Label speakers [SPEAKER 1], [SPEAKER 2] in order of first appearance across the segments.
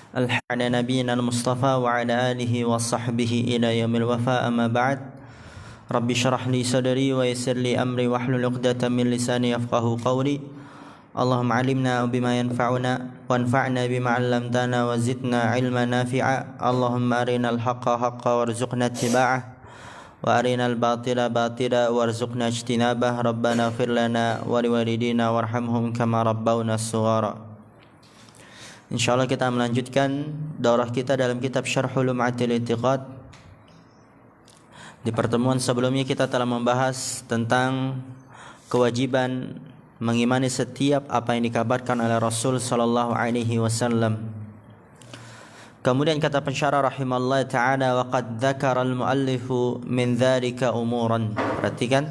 [SPEAKER 1] على نبينا المصطفى وعلى آله وصحبه إلى يوم الوفاء. أما بعد رب اشرح لي صدري ويسر لي أمري واحلل عقدة من لساني يفقهوا قولي. اللهم علمنا بما ينفعنا وانفعنا بما علمتنا وزدنا علما نافعا. اللهم أرنا الحق حقا وارزقنا اتباعه وأرنا الباطل باطلا وارزقنا اجتنابه. ربنا اغفر لنا ولوالدينا وارحمهم كما ربونا صغارا. Insyaallah kita melanjutkan daurah kita dalam kitab Syarhul Lum'atil I'tiqad. Di pertemuan sebelumnya kita telah membahas tentang kewajiban mengimani setiap apa yang dikabarkan oleh Rasul sallallahu alaihi wasallam. Kemudian kata pensyarah rahimallahu taala, wa qad dzakara al-muallifu min dzalika umuran. Perhatikan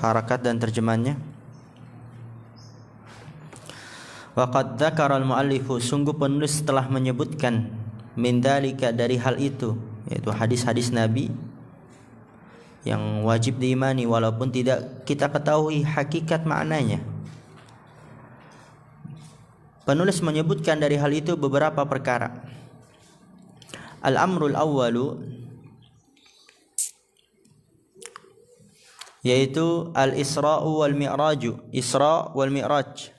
[SPEAKER 1] harakat dan terjemahannya. Wa qad dzakara al-muallifu, sungguh penulis telah menyebutkan min dzalika, dari hal itu, yaitu hadis-hadis Nabi yang wajib diimani walaupun tidak kita ketahui hakikat maknanya. Penulis menyebutkan dari hal itu beberapa perkara. Al-amrul awwalu, yaitu al-Isra'u wal Mi'raju, Isra' wal Mi'raj.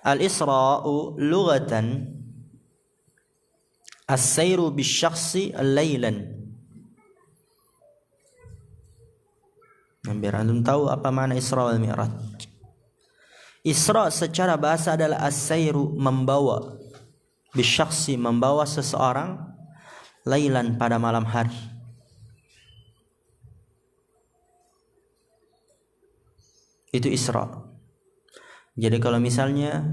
[SPEAKER 1] Al-Isra'u lughatan as-sayru bisyakhsi laylan. Biar antum tahu apa makna Isra wal Mi'raj. Isra secara bahasa adalah as-sayru, membawa, bisyakhsi, membawa seseorang, laylan, pada malam hari. Itu Isra. Jadi kalau misalnya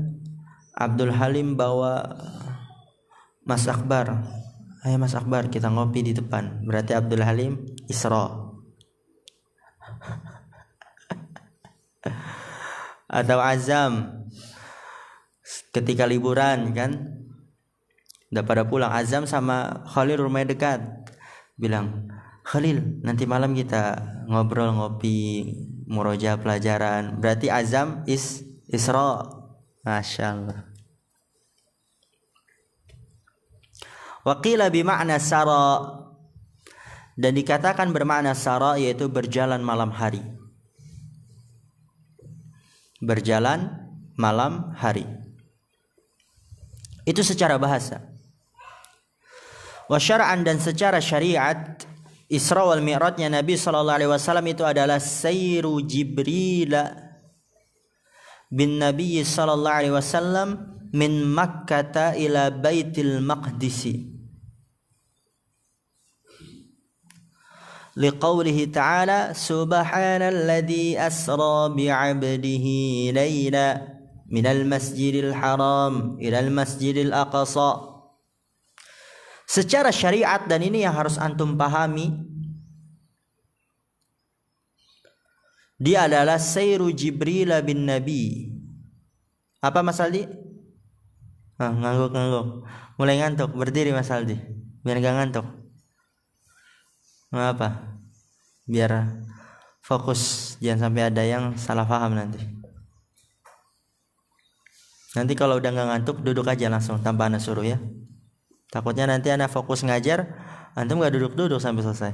[SPEAKER 1] Abdul Halim bawa Mas Akbar, ayo Mas Akbar kita ngopi di depan, berarti Abdul Halim Isra. Atau Azam ketika liburan kan, udah pada pulang, Azam sama Khalil rumahnya dekat, bilang, Khalil nanti malam kita ngobrol, ngopi, murojaah pelajaran, berarti Azam Isra. Masya Allah. Waqila bimakna sara, dan dikatakan bermakna sara, yaitu berjalan malam hari. Berjalan malam hari. Itu secara bahasa. Wa syar'an, dan secara syariat, Isra wal Mi'rajnya Nabi sallallahu alaihi wasallam itu adalah sayru Jibril bin Nabi sallallahu alaihi wasallam min Makkah ila Baitul Maqdis. Liqaulihi ta'ala, subhanalladzi asra bi'abdihi layla minal masjidil haram ilal masjidil aqsa. Secara syariat, dan ini yang harus antum pahami, dia adalah sayru Jibril bin Nabi. Apa Mas Aldi? Ngangguk. Mulai ngantuk, berdiri Mas Aldi, biar gak ngantuk. Mengapa? Biar fokus, jangan sampai ada yang salah paham nanti. Nanti kalau udah gak ngantuk, duduk aja langsung tanpa ana suruh ya. Takutnya nanti ana fokus ngajar, antum gak duduk-duduk sampai selesai.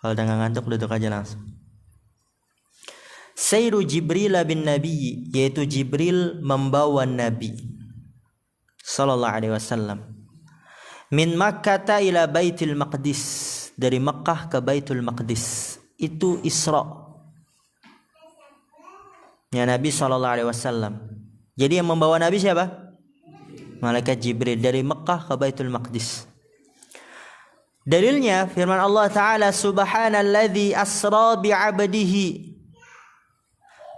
[SPEAKER 1] Kalau udah gak ngantuk, duduk aja langsung. Sayru Jibril bin Nabi, yaitu Jibril membawa Nabi sallallahu alaihi wasallam min Makkah ila Baitul Maqdis, dari Makkah ke Baitul Maqdis. Itu Isra ya Nabi sallallahu alaihi wasallam. Jadi yang membawa Nabi siapa? Malaikat Jibril, dari Makkah ke Baitul Maqdis. Dalilnya firman Allah taala, subhanalladzi asra bi'abdihi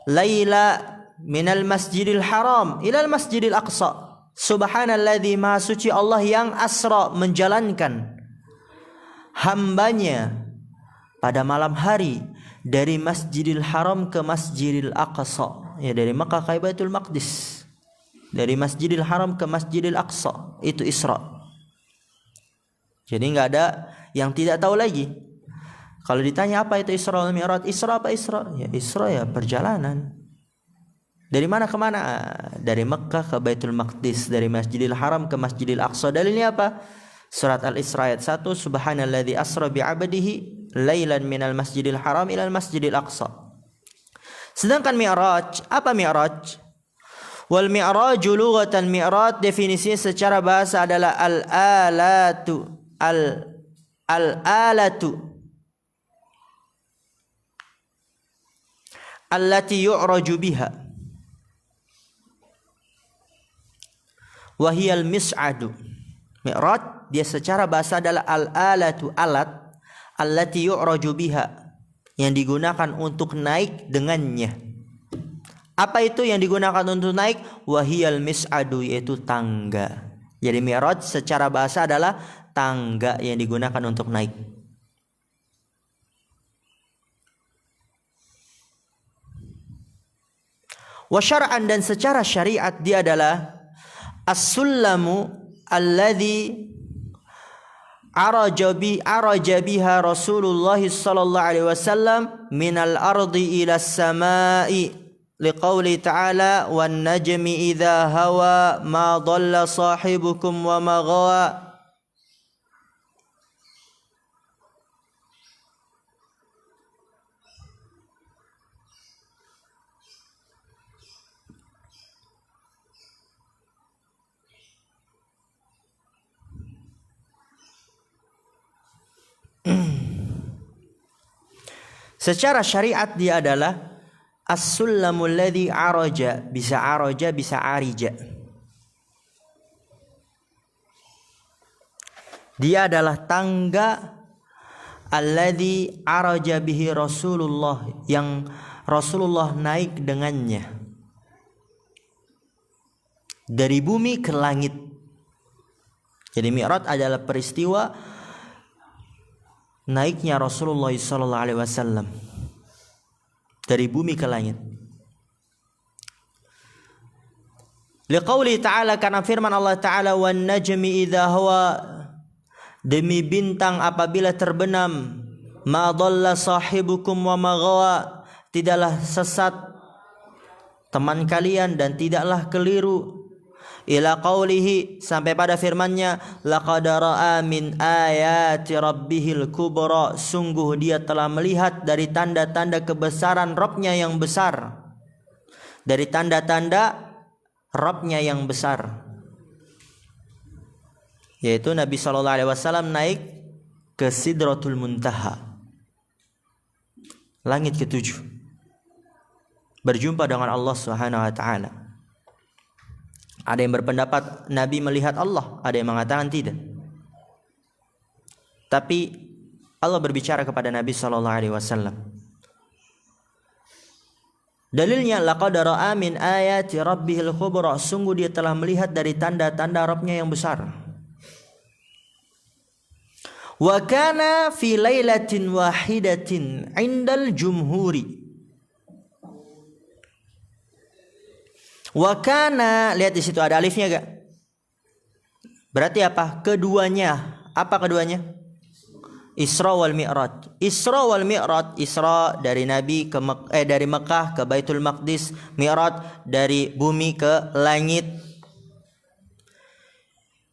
[SPEAKER 1] laila minal masjidil haram ilal masjidil aqsa. Subhanalladzi, maha suci Allah yang asra, menjalankan hambanya pada malam hari dari Masjidil Haram ke Masjidil Aqsa, ya dari Makkah ke Baitul Maqdis, dari Masjidil Haram ke Masjidil Aqsa. Itu Isra. Jadi nggak ada yang tidak tahu lagi. Kalau ditanya apa itu Isra wal Mi'raj, Isra apa Isra? Ya Isra ya perjalanan. Dari mana ke mana? Dari Mekkah ke Baitul Maqdis, dari Masjidil Haram ke Masjidil Aqsa. Dalilnya apa? Surat Al-Isra ayat 1, Subhanalladzi asra bi'abdihi lailan minal Masjidil Haram ilal Masjidil Aqsa. Sedangkan Mi'raj, apa Mi'raj? Wal mi'raju lughatan, mi'raj definisinya secara bahasa adalah al-alatu allati yu'raju biha wa hiyal mis'adu. Mi'raj dia secara bahasa adalah al-alatu, alat, allati yu'raju biha, yang digunakan untuk naik dengannya. Apa itu yang digunakan untuk naik? Wa hiyal mis'adu, yaitu tangga. Jadi mi'raj secara bahasa adalah tangga yang digunakan untuk naik. Wa syar'an, dan secara syariat dia adalah as-sullamu alladhi araja biha Rasulullah sallallahu alaihi wasallam minal ardi ila samai liqauli ta'ala wan najmi idza hawa ma dhalla sahibukum wa ma ghawa. Secara syariat dia adalah as-sullamul ladzi araja, bisa arija. Dia adalah tangga alladzi araja bihi Rasulullah, yang Rasulullah naik dengannya dari bumi ke langit. Jadi Mi'raj adalah peristiwa naiknya Rasulullah sallallahu alaihi wasallam dari bumi ke langit. Liqauli ta'ala, karena firman Allah Ta'ala, wan najmi idza hawa, demi bintang apabila terbenam, ma dhalla sahibukum wa ma ghawa, tidaklah sesat teman kalian dan tidaklah keliru. Ila qaulihi, sampai pada firman-Nya, laqad ra'a min ayati rabbihil kubra, sungguh dia telah melihat dari tanda-tanda kebesaran Rabb-Nya yang besar, dari tanda-tanda Rabb-Nya yang besar, yaitu Nabi sallallahu alaihi wasallam naik ke Sidratul Muntaha, langit ketujuh, berjumpa dengan Allah Subhanahu wa taala. Ada yang berpendapat Nabi melihat Allah, ada yang mengatakan tidak. Tapi Allah berbicara kepada Nabi sallallahu alaihi wasallam. Dalilnya laqad ra'a min ayati rabbihil kubra, sungguh dia telah melihat dari tanda-tanda Rabb-Nya yang besar. Wa kana fi lailatin wahidatin 'indal jumhuri. Wa kana, lihat di situ ada alifnya gak? Berarti apa? Keduanya. Apa keduanya? Isra wal Mi'raj. Isra wal Mi'raj, Isra dari Nabi ke dari Mekah ke Baitul Maqdis, Mi'raj dari bumi ke langit.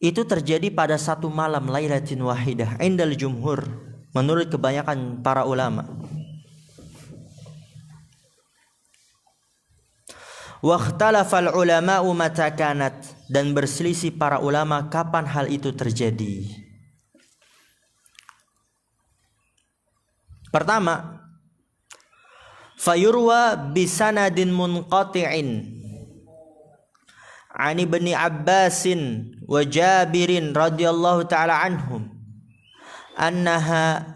[SPEAKER 1] Itu terjadi pada satu malam, lailatin wahidah, indal jumhur, menurut kebanyakan para ulama. Wakhtalafal ulama'u mata kanat, dan berselisih para ulama kapan hal itu terjadi. Pertama, fayurwa bisanadin munqati'in an ibni Abbasin wa Jabirin radhiyallahu ta'ala anhum annaha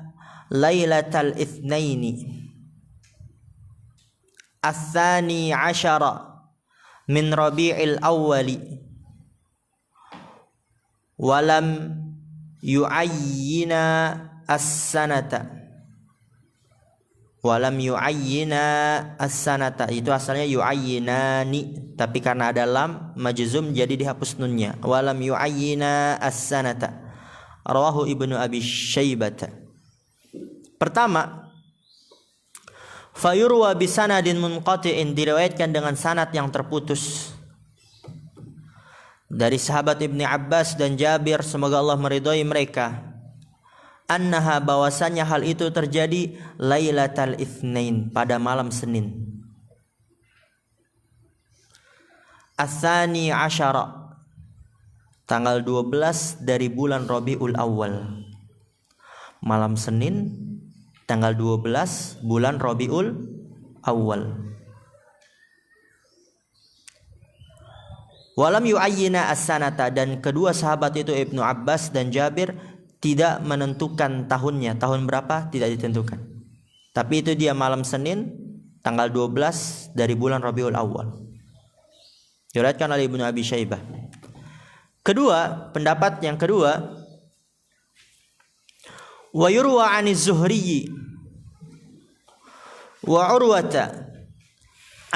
[SPEAKER 1] lailatal itsnaini الثاني عشر من ربيع الأول ولم يعين السنة itu asalnya yu'ayyinani, tapi karena ada lam majzum jadi dihapus nunnya. Walam yu'ayyina as-sanata, rawahu Ibnu Abi Syaibah. Pertama, Fayurwa bisanadin munqati'in, diriwayatkan dengan sanad yang terputus dari sahabat Ibni Abbas dan Jabir, semoga Allah meridhai mereka, annaha, bahwasanya hal itu terjadi Lailatal Itsnain, pada malam Senin. Ats-tsani asyara, tanggal 12 dari bulan Rabiul Awal. Malam Senin tanggal 12 bulan Rabiul Awal. Walam yu'ayyina as-sanata, dan kedua sahabat itu Ibnu Abbas dan Jabir tidak menentukan tahunnya, tahun berapa tidak ditentukan. Tapi itu dia malam Senin tanggal 12 dari bulan Rabiul Awal. Diriwayatkan oleh Ibnu Abi Syaibah. Kedua, pendapat yang kedua, wa yurwa 'aniz Zuhri wa Urwata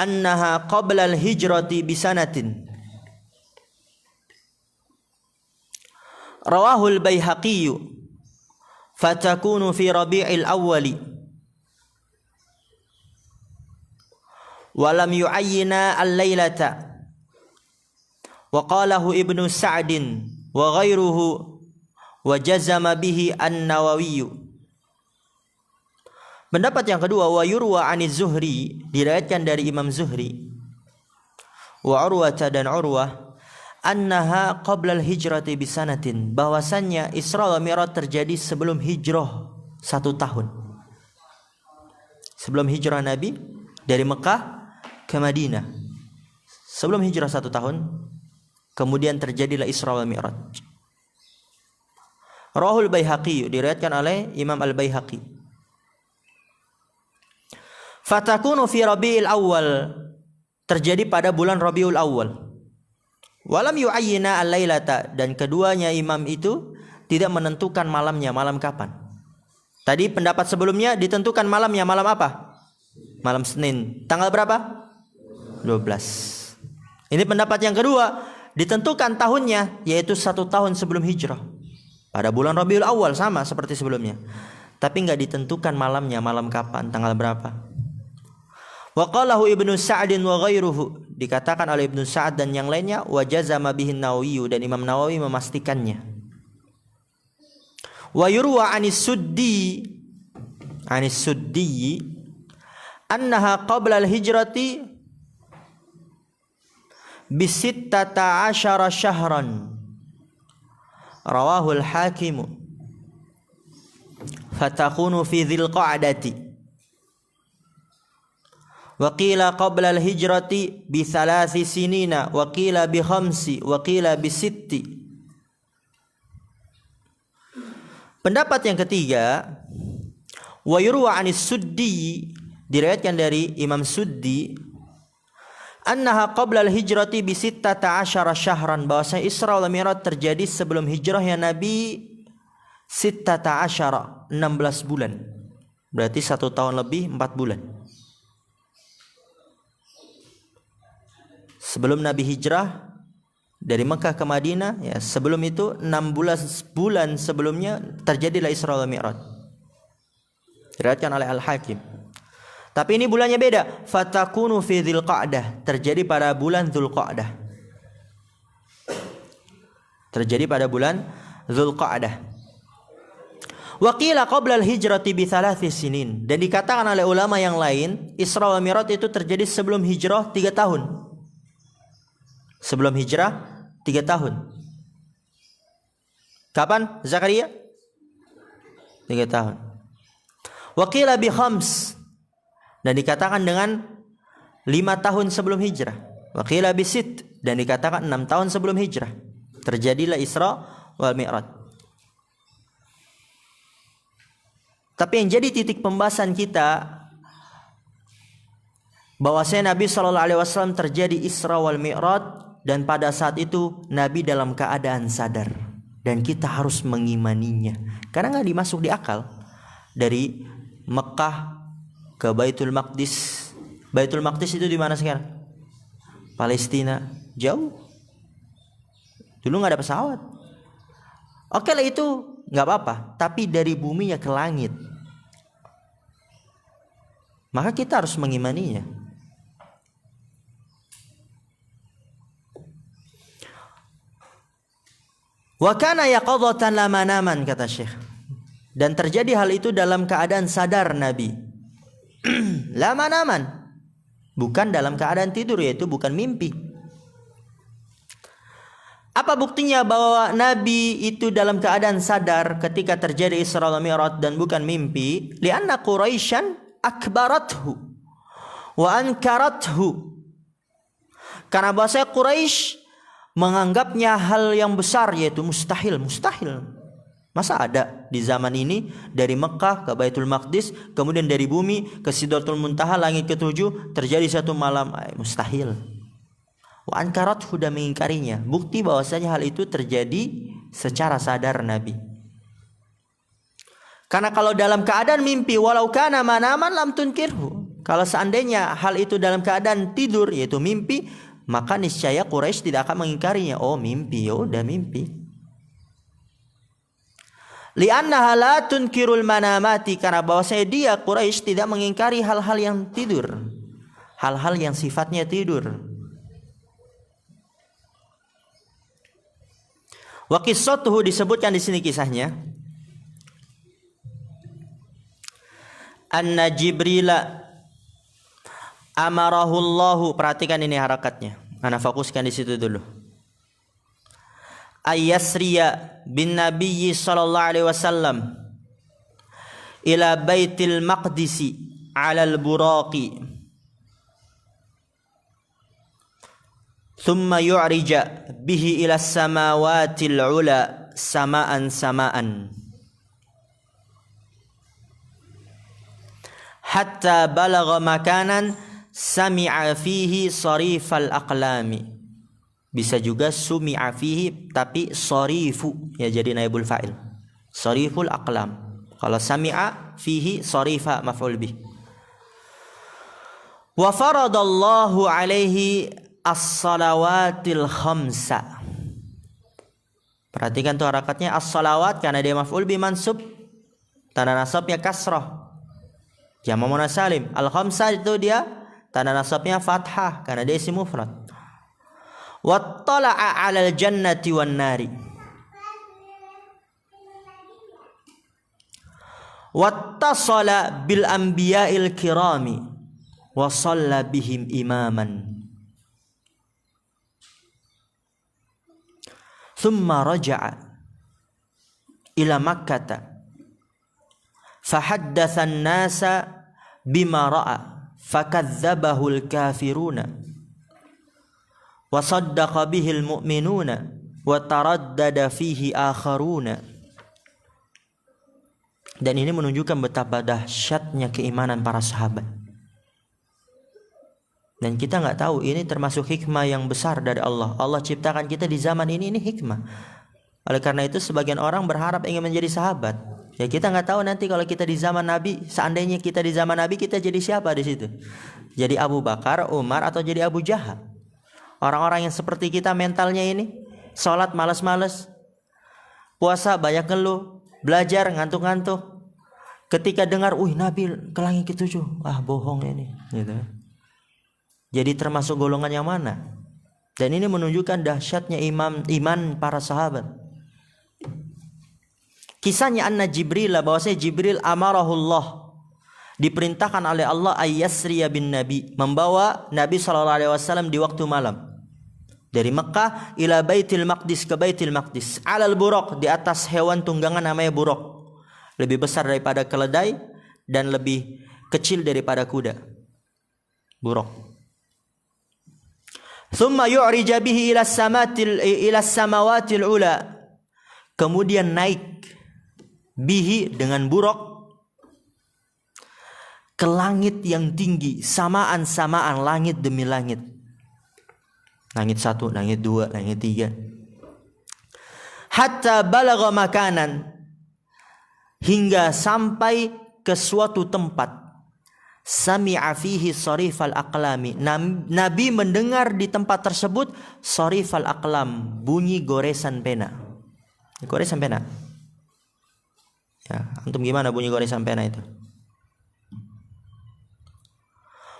[SPEAKER 1] annaha qabla al-hijrati bisanatin. Rawahul Baihaqi fatakunu fi Rabi'il Awwali wa lam yu'ayyina al-lailata wa qalahu Ibnu Sa'din wa ghairuhu wa jazama bihi An-Nawawi. Pendapat yang kedua, wa yurwa 'aniz Zuhri, diriwayatkan dari Imam Zuhri, wa Urwata, dan Urwah, annaha qabla al-hijrati bisanatin, bahwasannya Isra wa Mi'raj terjadi sebelum hijrah 1 tahun. Sebelum hijrah Nabi dari Mekah ke Madinah, sebelum hijrah 1 tahun, kemudian terjadilah Isra wa Mi'raj. Rawahul Baihaqi, diriwayatkan oleh Imam Al-Baihaqi. Fatakunu fi Rabiul Awwal, terjadi pada bulan Rabiul Awwal. Walam yu'ayyina al-lailata, dan keduanya imam itu tidak menentukan malamnya, malam kapan. Tadi pendapat sebelumnya ditentukan malamnya, malam apa? Malam Senin. Tanggal berapa? 12. Ini pendapat yang kedua, ditentukan tahunnya, yaitu 1 tahun sebelum hijrah. Pada bulan Rabiul Awal, sama seperti sebelumnya. Tapi enggak ditentukan malamnya, malam kapan, tanggal berapa. Wa qalahu Ibnu Sa'din wa ghairuhu, dikatakan oleh Ibnu Sa'd dan yang lainnya, wa jazama bihi Nawawi, dan Imam Nawawi memastikannya. Wa yurwa 'anis Suddi annaha qabla al-hijrati bisittata asyara syahran. Rawahul Hakim fatakunu fi dzil qa'dati. Wa qila qabla al-hijrati bi 3 sinina, wa qila bi 5, wa qila bi 6. Pendapat yang ketiga, wa yurwa 'anis Suddi, diriwayatkan dari Imam Suddi, annaha qabla al-hijrati bi 16 syahran, bahwasanya Isra wal Mi'raj terjadi sebelum hijrahnya Nabi 16 bulan. Berarti 1 tahun lebih 4 bulan. Sebelum Nabi hijrah dari Mekah ke Madinah, ya, sebelum itu 16 bulan sebelumnya terjadilah Isra wal Mi'raj. Diriwayatkan oleh Al-Hakim. Tapi ini bulannya beda. Fatakunu fi Dzulqa'dah, terjadi pada bulan Dzulqa'dah. Terjadi pada bulan Dzulqa'dah. Wa qila qabla al-hijrati bi 3 sinin, dan dikatakan oleh ulama yang lain, Isra wal Mi'raj itu terjadi sebelum hijrah 3 tahun. Sebelum hijrah 3 tahun. Kapan Zakaria? 3 tahun. Wa qila bi 5, dan dikatakan dengan 5 tahun sebelum hijrah. Wa qila bi 6, dan dikatakan 6 tahun sebelum hijrah. Terjadilah Isra wal Mi'raj. Tapi yang jadi titik pembahasan kita, bahwasanya Nabi SAW terjadi Isra wal Mi'raj, dan pada saat itu Nabi dalam keadaan sadar, dan kita harus mengimaninya, karena nggak dimasuk di akal. Dari Mekah ke Baitul Maqdis. Baitul Maqdis itu di mana sekarang? Palestina, jauh. Dulu nggak ada pesawat. Oke lah, itu nggak apa-apa. Tapi dari buminya ke langit, maka kita harus mengimaninya. Wa kana yaqadatan la manaman, kata Syekh. Dan terjadi hal itu dalam keadaan sadar Nabi. La manaman, bukan dalam keadaan tidur, yaitu bukan mimpi. Apa buktinya bahwa Nabi itu dalam keadaan sadar ketika terjadi Isra wal Mi'raj dan bukan mimpi? Lianna Quraisyan akbarathu wa ankarathu. Karena bahasa Quraisy menganggapnya hal yang besar, yaitu mustahil. Masa ada di zaman ini dari Mekah ke Baitul Maqdis, kemudian dari bumi ke Sidratul Muntaha, langit ketujuh, terjadi satu malam? Mustahil. Wa ankarathu, dan mengingkarinya. Bukti bahwasanya hal itu terjadi secara sadar Nabi. Karena kalau dalam keadaan mimpi, walau kana manaman lam tunkirhu. Kalau seandainya hal itu dalam keadaan tidur, yaitu mimpi, maka niscaya Quraisy tidak akan mengingkarinya. Oh, mimpi, udah mimpi. Li'annaha la tunkirul manamati, karena bahwasanya dia Quraisy tidak mengingkari hal-hal yang tidur, hal-hal yang sifatnya tidur. Wa qissatuhu, disebutkan di sini kisahnya. Anna Jibrila amarahullahu, perhatikan ini harakatnya. Ana fokuskan di situ dulu. Ayyasriya bin Nabi sallallahu alaihi wasallam ila Baitil Maqdisi 'ala al-buraqi. Thumma yu'rija bihi ila samawatil ula sama'an hatta balagha makanan sami'a fihi sarifal aqlami. Bisa juga sumi'a fihi tapi sarifu, ya jadi naibul fa'il. Sariful aqlam. Kalau sami'a fihi sarifa maf'ul bih. Wa faradallahu alaihi as-salawatil khamsa. Perhatikan tuh harakatnya, as-salawat karena dia maf'ul bi mansub, tanda nasabnya kasrah, jamak muannas salim. Al-khamsa itu dia tanda nasabnya fathah karena dia isim mufrad. Wattala'a 'alal jannati wan nari. Wattasala bil anbiya'il kirami wa shalla bihim imaman. Thumma raja'a ila Makkah fahaddatsa an-nasa bima ra'a fakadzabahu al-kafiruna wa saddaqa bihi al-mu'minuna wa taraddada fihi akharuna. Dan ini menunjukkan betapa dahsyatnya keimanan para sahabat. Dan kita nggak tahu, ini termasuk hikmah yang besar dari Allah. Allah ciptakan kita di zaman ini hikmah. Oleh karena itu sebagian orang berharap ingin menjadi sahabat. Ya kita nggak tahu nanti kalau kita di zaman Nabi, seandainya kita di zaman Nabi, kita jadi siapa di situ? Jadi Abu Bakar, Umar, atau jadi Abu Jahal? Orang-orang yang seperti kita mentalnya ini, sholat malas-malas, puasa banyak ngeluh, belajar ngantuk-ngantuk. Ketika dengar, Nabi ke langit ketujuh, bohong ini, gitu. Jadi termasuk golongan yang mana? Dan ini menunjukkan dahsyatnya iman para sahabat. Kisahnya anna Jibril, bahwasanya Jibril amarahullah, diperintahkan oleh Allah ayyasriya bin Nabi, membawa Nabi SAW di waktu malam dari Mekah ila Baitil Maqdis, ke Baitil Maqdis, alal buraq, di atas hewan tunggangan namanya buraq, lebih besar daripada keledai dan lebih kecil daripada kuda. Buraq. Thumma yu'rija bihi ila samawatil ula, kemudian naik bihi dengan buraq ke langit yang tinggi, samaan langit demi langit. Langit 1, langit 2, langit 3. Hatta balagha makanan, hingga sampai ke suatu tempat. Sami'a fihi sarifal aqlami, Nabi mendengar di tempat tersebut sarifal aqlam, bunyi goresan pena. Goresan pena. Ya, antum gimana bunyi goresan pena itu?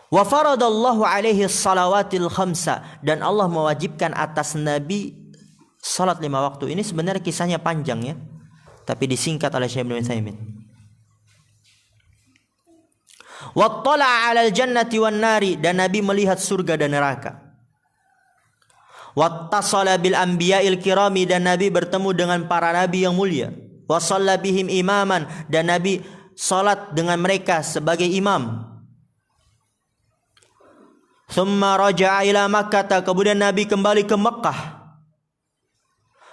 [SPEAKER 1] Wa faradallahu alaihi salawatil khamsa, dan Allah mewajibkan atas Nabi salat 5 waktu. Ini sebenarnya kisahnya panjang ya, tapi disingkat oleh Syekh Ibnu Utsaimin. Wattala 'alal jannati wan nari, dan Nabi melihat surga dan neraka. Wattasala bil anbiya'il kirami, dan Nabi bertemu dengan para nabi yang mulia. Wa shalla bihim imaman, dan Nabi salat dengan mereka sebagai imam. Thumma raja'a ila Makkah, kemudian Nabi kembali ke Mekah.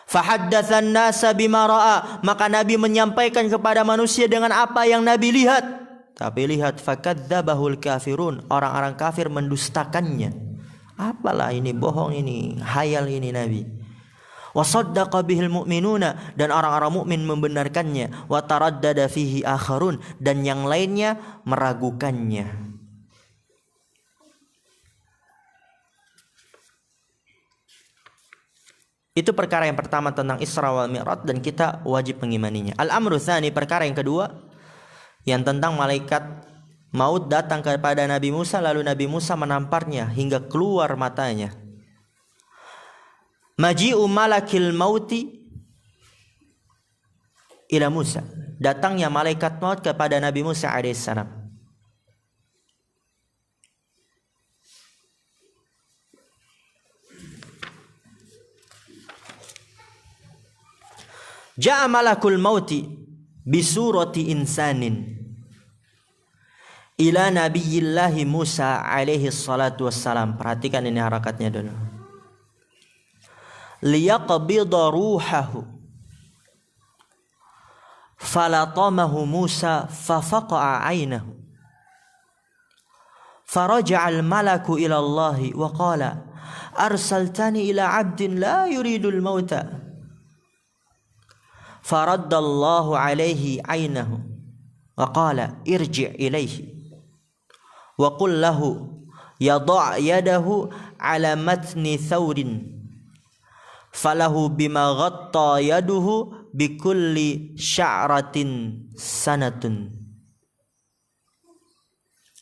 [SPEAKER 1] Fahaddatsan nasa bima ra'a, maka Nabi menyampaikan kepada manusia dengan apa yang Nabi lihat. Tapi lihat, fakadzdzabahul kafirun, orang-orang kafir mendustakannya. Apalah ini, bohong ini, hayal ini Nabi. Wa saddaqa bihil mu'minuna, dan orang-orang mukmin membenarkannya. Wa taraddada fihi akharun, dan yang lainnya meragukannya. Itu perkara yang pertama tentang Isra wal Mi'raj, dan kita wajib mengimaninya. Al-amru tsani, perkara yang kedua, yang tentang malaikat maut datang kepada Nabi Musa, lalu Nabi Musa menamparnya hingga keluar matanya. Maji'u malakil mauti ila Musa, datangnya malaikat maut kepada Nabi Musa alaihissalam. Ja'a malakul mauti bisurati insanin ila nabiyillahi Musa alaihi salatu wassalam. Perhatikan ini harakatnya dulu. Liyaqbida ruhahu falatamahu Musa fafaqa'a aynahu faraja'a al-malaku ila Allahi wa qala arsaltani ila 'abdin la yuridul mauta faraddallahu alaihi aynahu wa qala irji' ilaihi wa qul lahu yada' yadahu ala matni thawrin falahu bima ghatta yaduhu bikulli sya'ratin sanatun.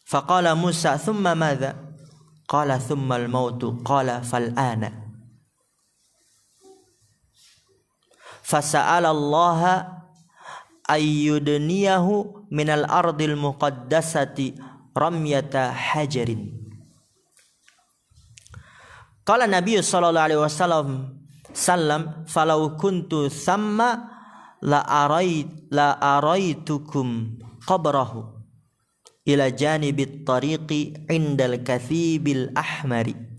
[SPEAKER 1] Faqala Musa thumma madha? Qala thumma al-mautu. Qala fal'ana. Fasa'ala Allah ayyudniyahu minal ardil muqaddasati ramyata hajarin. Qala Nabi sallallahu alaihi wasallam falau kuntu thamma la araitukum qabrahu ila janibit tariqi indal kathibil ahmari.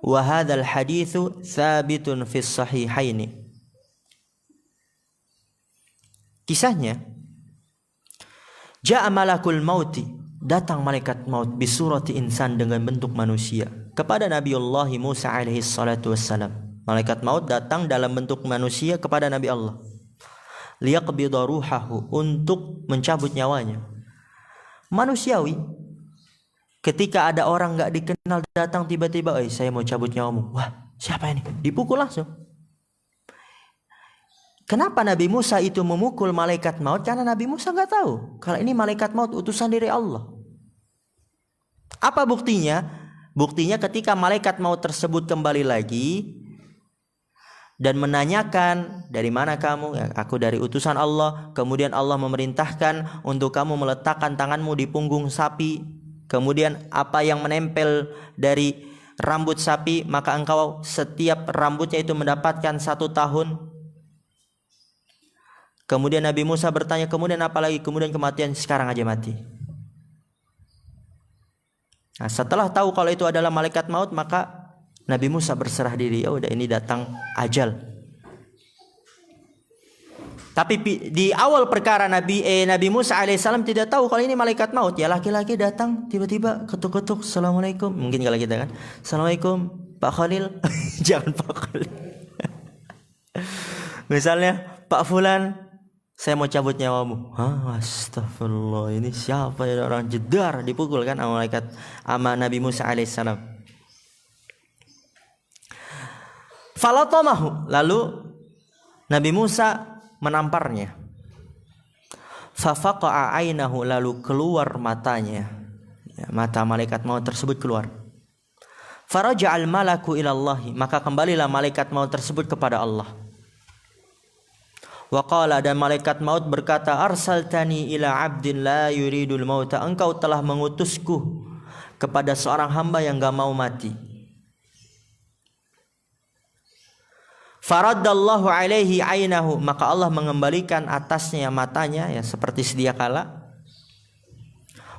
[SPEAKER 1] Wa hadzal haditsu tsabitun fis sahihaini. Kisahnya, ja'a malakul mauti, datang malaikat maut bisurati insan, dengan bentuk manusia, kepada Nabiullah Musa alaihi salatu wassalam. Malaikat maut datang dalam bentuk manusia kepada Nabi Allah. Liyaqbida ruhahu, untuk mencabut nyawanya. Manusiawi, ketika ada orang gak dikenal datang tiba-tiba, saya mau cabut nyawamu. Wah, siapa ini? Dipukul langsung. Kenapa Nabi Musa itu memukul malaikat maut? Karena Nabi Musa gak tahu kalau ini malaikat maut utusan dari Allah. Apa buktinya? Buktinya ketika malaikat maut tersebut kembali lagi dan menanyakan, dari mana kamu? Ya, aku dari utusan Allah. Kemudian Allah memerintahkan untuk kamu meletakkan tanganmu di punggung sapi. Kemudian apa yang menempel dari rambut sapi, maka engkau setiap rambutnya itu mendapatkan 1 tahun. Kemudian Nabi Musa bertanya, kemudian apa lagi? Kemudian kematian, sekarang aja mati. Nah, setelah tahu kalau itu adalah malaikat maut, maka Nabi Musa berserah diri. Ya udah, ini datang ajal. Tapi di awal perkara Nabi Musa alaihissalam tidak tahu kalau ini malaikat maut. Ya laki-laki datang tiba-tiba ketuk-ketuk, assalamualaikum. Mungkin kalau kita kan, assalamualaikum Pak Khalil. Jangan Pak Khalil. Misalnya, Pak Fulan, saya mau cabut nyawamu. Astagfirullah, ini siapa ya, orang jedar, dipukul kan sama malaikat, sama Nabi Musa alaihissalam. Falatamahu, lalu Nabi Musa menamparnya. Fafaqa'a ainahu, lalu keluar matanya. Ya, mata malaikat maut tersebut keluar. Faraja'al malaku ilallahi, maka kembalilah malaikat maut tersebut kepada Allah. Wa qala, dan malaikat maut berkata, arsaltani ila abdin la yuridul mauta, engkau telah mengutusku kepada seorang hamba yang gak mau mati. Faraddallahu alaihi ainahu, maka Allah mengembalikan atasnya matanya ya seperti sedia kala.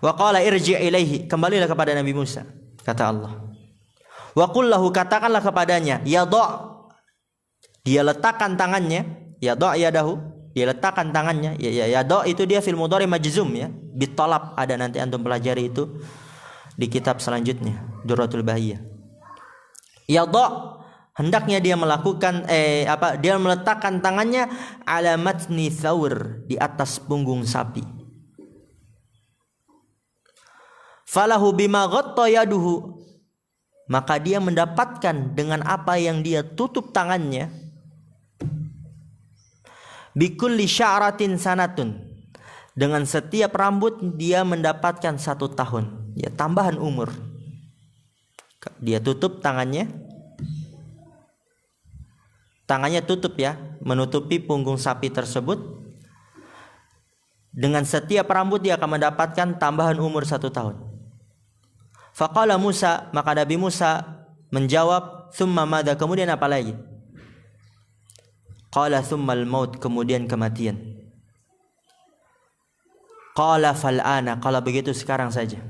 [SPEAKER 1] Wa qala irji' ilaihi, kembalilah kepada Nabi Musa, kata Allah. Wa qul lahu, katakanlah kepadanya, yadha', dia letakkan tangannya, yadha' yadahu, dia letakkan tangannya. Yadha' itu dia fil mudhari majzum ya, bitalab, ada nanti antum pelajari itu di kitab selanjutnya, Durratul Bahiyah. Yadha', hendaknya dia melakukan dia meletakkan tangannya ala matni thawr, di atas punggung sapi. Falahu bima ghatta yaduhu, maka dia mendapatkan dengan apa yang dia tutup tangannya, bikulli sya'ratin sanatun, dengan setiap rambut dia mendapatkan 1 tahun, ya tambahan umur. Dia tutup tangannya tutup ya, menutupi punggung sapi tersebut. Dengan setiap rambut dia akan mendapatkan tambahan umur 1 tahun. Faqala Musa, maka Nabi Musa menjawab, thumma madza, kemudian apa lagi? Qala thummal maut, kemudian kematian. Qala fal'ana, kalau begitu sekarang saja.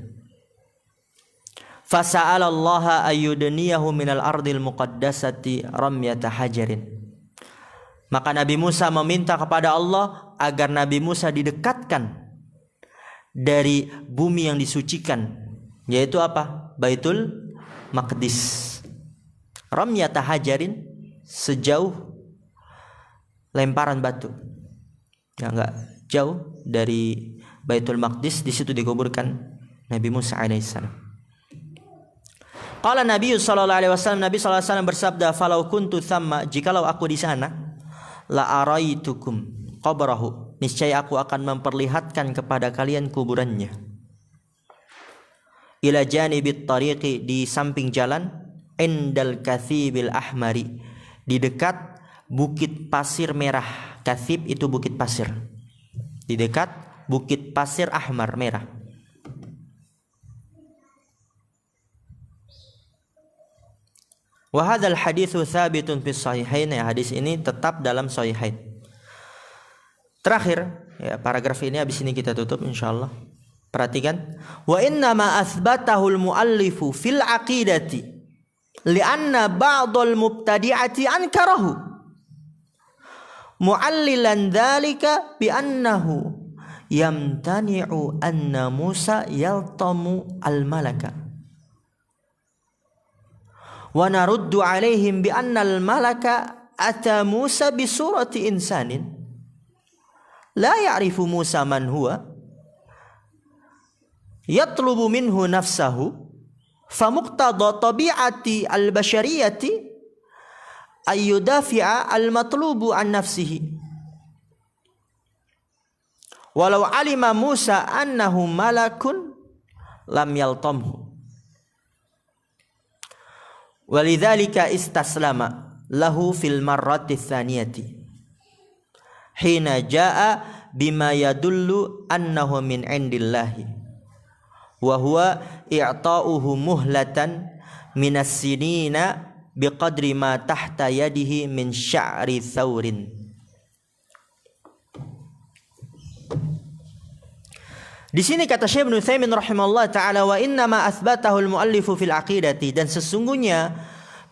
[SPEAKER 1] Fasa'alallaha ayyudniyahu minal ardil muqaddasati ramyata hajarin, maka Nabi Musa meminta kepada Allah agar Nabi Musa didekatkan dari bumi yang disucikan, yaitu apa? Baitul Maqdis. Ramyata hajarin, sejauh lemparan batu. Ya, enggak jauh dari Baitul Maqdis, di situ dikuburkan Nabi Musa alaihissalam. Qala Nabi sallallahu alaihi wasallam, Nabi sallallahu alaihi wasallam bersabda, "Falau kuntu thamma, jikalau aku di sana, la araitukum qabrahu, niscaya aku akan memperlihatkan kepada kalian kuburannya. Ila janibit tariqi, di samping jalan, indal kathibil ahmari, di dekat bukit pasir merah. Kathib itu bukit pasir. Di dekat bukit pasir ahmar, merah. Wa hadzal haditsu tsabitun fis sahihain, ya, hadis ini tetap dalam sahihain. Terakhir, ya, paragraf ini habis ini kita tutup insyaallah. Perhatikan, wa inna ma athbatahu al-muallifu fil aqidati li'anna ba'dal mubtadi'ati ankarahu mu'allilan dzalika bi annahu yamtani'u anna Musa yaltamu al-malaka. Wa naruddu alaihim bi anna al-malaka ata Musa bi surati insanin la ya'rifu Musa man huwa yatlubu minhu nafsahu fa muqtada tabi'ati al-bashariyati ayyudafi'a al-matlubu an nafsihi walau alima Musa annahu malakun lam yaltamhu walidzalika istaslama lahu fil marrati tsaniyati hina jaa bima yadullu annahu min indillahi wa huwa i'ta'uhu muhlatan minas sinina biqadri ma tahta yadihi min sya'ri thawrin. Di sini kata Syekh Ibnu Utsaimin rahimahullah taala, wa inna ma athbatahu al-muallifu fil aqidati, dan sesungguhnya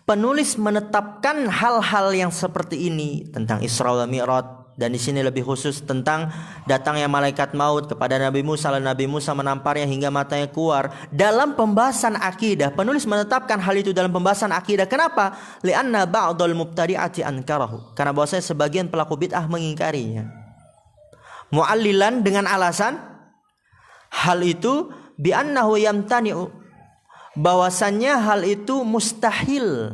[SPEAKER 1] penulis menetapkan hal-hal yang seperti ini tentang Isra wal Mi'raj, dan di sini lebih khusus tentang datangnya malaikat maut kepada Nabi Musa, lalu Nabi Musa menamparnya hingga matanya keluar. Dalam pembahasan akidah, penulis menetapkan hal itu dalam pembahasan akidah. Kenapa? Li'anna ba'dal mubtadi'ati ankarahu, karena bahwasanya sebagian pelaku bid'ah mengingkarinya. Mu'allilan, dengan alasan hal itu bi annahu yamtani'u, bahwasannya hal itu mustahil,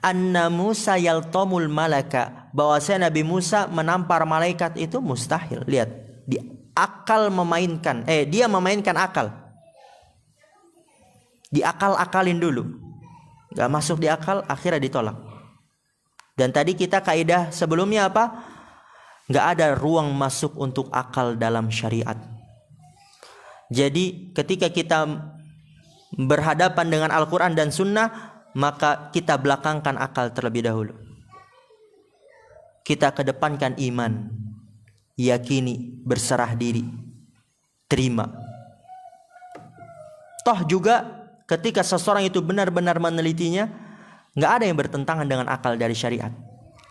[SPEAKER 1] anna Musa yaltamul malaka, bahwasanya Nabi Musa menampar malaikat itu mustahil. Lihat, dia memainkan akal. diakal-akalin dulu. Gak masuk di akal, akhirnya ditolak. Dan tadi kita kaidah sebelumnya apa? Gak ada ruang masuk untuk akal dalam syariat. Jadi ketika kita berhadapan dengan Al-Quran dan Sunnah, maka kita belakangkan akal terlebih dahulu. Kita kedepankan iman, yakini, berserah diri, terima. Toh juga ketika seseorang itu benar-benar menelitinya, nggak ada yang bertentangan dengan akal dari syariat.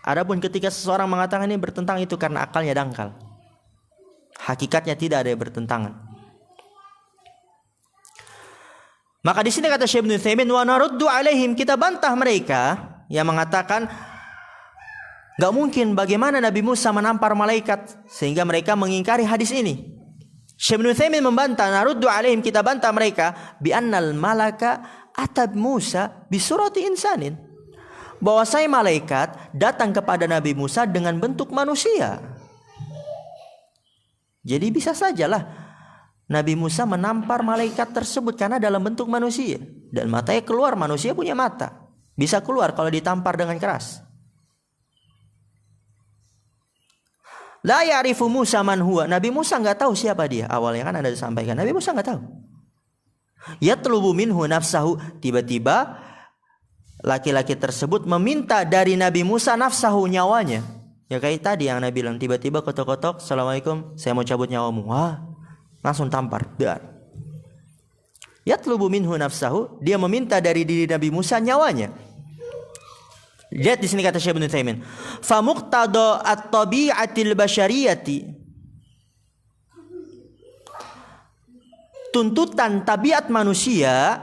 [SPEAKER 1] Adapun ketika seseorang mengatakan ini bertentangan, itu karena akalnya dangkal. Hakikatnya tidak ada yang bertentangan. Maka di sini kata Syekh Ibnu Utsaimin, wa naruddu alaihim, kita bantah mereka yang mengatakan enggak mungkin bagaimana Nabi Musa menampar malaikat, sehingga mereka mengingkari hadis ini. Syekh Ibnu Utsaimin membantah, naruddu alaihim, kita bantah mereka bi annal malaka atab Musa bi surati insanin, bahwasanya malaikat datang kepada Nabi Musa dengan bentuk manusia. Jadi bisa sajalah Nabi Musa menampar malaikat tersebut karena dalam bentuk manusia, dan matanya keluar, manusia punya mata, bisa keluar kalau ditampar dengan keras. La ya'rifu Musa man huwa, Nabi Musa nggak tahu siapa dia. Awalnya kan ada disampaikan Nabi Musa nggak tahu. Yatlubu minhu nafsahu, tiba-tiba laki-laki tersebut meminta dari Nabi Musa nafsahu, nyawanya. Ya kayak tadi yang Nabi bilang, tiba-tiba kotok-kotok, Assalamualaikum, saya mau cabut nyawamu. Wah, langsung tampar. Dan yatlubu minhu nafsahu, dia meminta dari diri Nabi Musa nyawanya. Lihat di sini kata Syekh Ibnu Utsaimin, fa muqtada at-tabi'atil basyariyati, tuntutan tabiat manusia,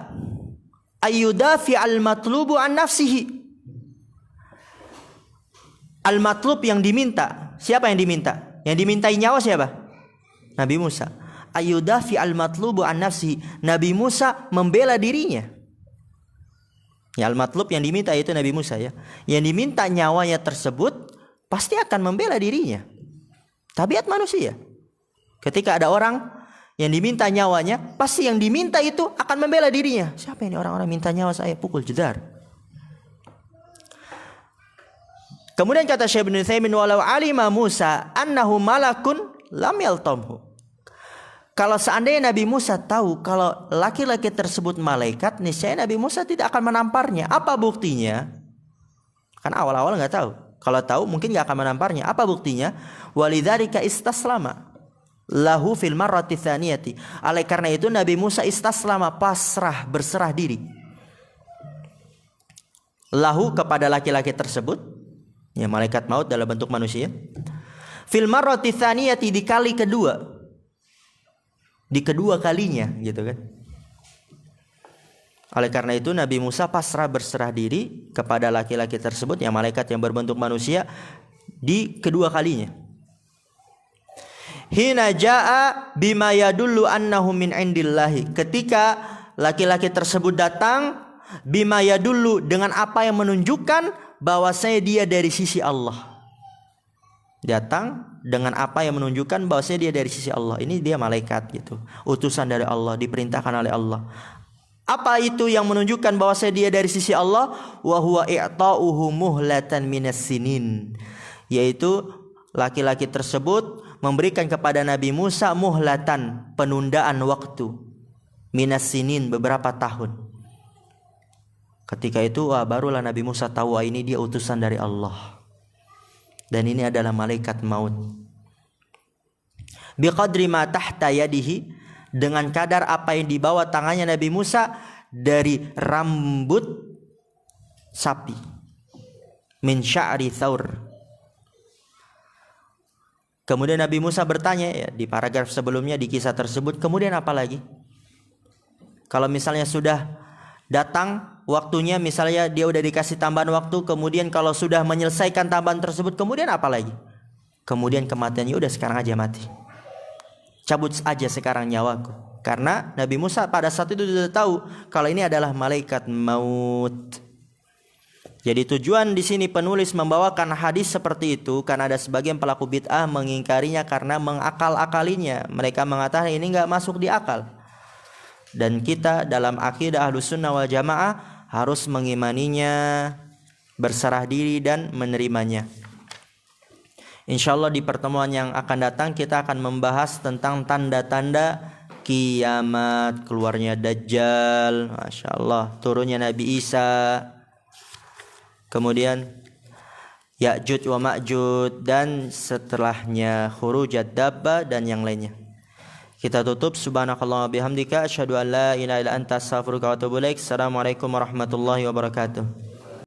[SPEAKER 1] ayyudafi al-matlubu an nafsihi. Al-matlub yang diminta, siapa yang diminta? Yang dimintai nyawa siapa? Nabi Musa. Ayyudafi al-matlubu an nafsihi, Nabi Musa membela dirinya. Ya, al-matlub yang diminta itu Nabi Musa ya. Yang diminta nyawanya tersebut pasti akan membela dirinya. Tabiat manusia. Ketika ada orang yang diminta nyawanya, pasti yang diminta itu akan membela dirinya. Siapa ini orang-orang minta nyawa saya, pukul jedar. Kemudian kata Syekh Ibnu Utsaimin, walau alima Musa annahu malakun lam yaltamhu. Kalau seandainya Nabi Musa tahu kalau laki-laki tersebut malaikat, niscaya Nabi Musa tidak akan menamparnya. Apa buktinya? Kan awal-awal nggak tahu. Kalau tahu mungkin nggak akan menamparnya. Apa buktinya? Walidzalika istaslama lahu fil marrati tsaniyati. Oleh karena itu Nabi Musa istaslama, pasrah, berserah diri. Lahu, kepada laki-laki tersebut, ya malaikat maut dalam bentuk manusia. Fil marrati tsaniyati, di kali kedua. Di kedua kalinya gitu kan. Oleh karena itu Nabi Musa pasrah, berserah diri kepada laki-laki tersebut, yang malaikat yang berbentuk manusia, di kedua kalinya. Hina jaa bima yadullu annahu min indillahi, ketika laki-laki tersebut datang, bima yadullu, dengan apa yang menunjukkan bahwasanya dia dari sisi Allah. Datang dengan apa yang menunjukkan bahwasanya dia dari sisi Allah. Ini dia malaikat gitu, utusan dari Allah, diperintahkan oleh Allah. Apa itu yang menunjukkan bahwasanya dia dari sisi Allah? Wa huwa i'ta'uhu muhlatan minas sinin, yaitu laki-laki tersebut memberikan kepada Nabi Musa muhlatan, penundaan waktu, minas sinin, beberapa tahun. Ketika itu barulah Nabi Musa tahu ini dia utusan dari Allah. Dan ini adalah malaikat maut. Biqadri ma tahta yadihi, dengan kadar apa yang dibawa tangannya Nabi Musa dari rambut sapi. Min sya'ri thaur. Kemudian Nabi Musa bertanya, ya, di paragraf sebelumnya di kisah tersebut, kemudian apa lagi? Kalau misalnya sudah datang waktunya, misalnya dia udah dikasih tambahan waktu, kemudian kalau sudah menyelesaikan tambahan tersebut, kemudian apa lagi? Kemudian kematiannya, udah sekarang aja mati, cabut aja sekarang nyawaku. Karena Nabi Musa pada saat itu sudah tahu kalau ini adalah malaikat maut. Jadi tujuan di sini penulis membawakan hadis seperti itu karena ada sebagian pelaku bid'ah mengingkarinya karena mengakal-akalinya. Mereka mengatakan ini nggak masuk di akal. dan kita dalam akidah Ahlussunnah wal Jamaah harus mengimaninya, berserah diri dan menerimanya. Insyaallah di pertemuan yang akan datang kita akan membahas tentang tanda-tanda kiamat, keluarnya Dajjal, Masya Allah, turunnya Nabi Isa, kemudian Ya'juj wa Ma'juj, dan setelahnya khurujad dabba dan yang lainnya. Kita tutup, subhanakallah wa bihamdika asyhadu an la ilaha illa anta astaghfiruka wa atubu ilaik. Assalamualaikum warahmatullahi wabarakatuh.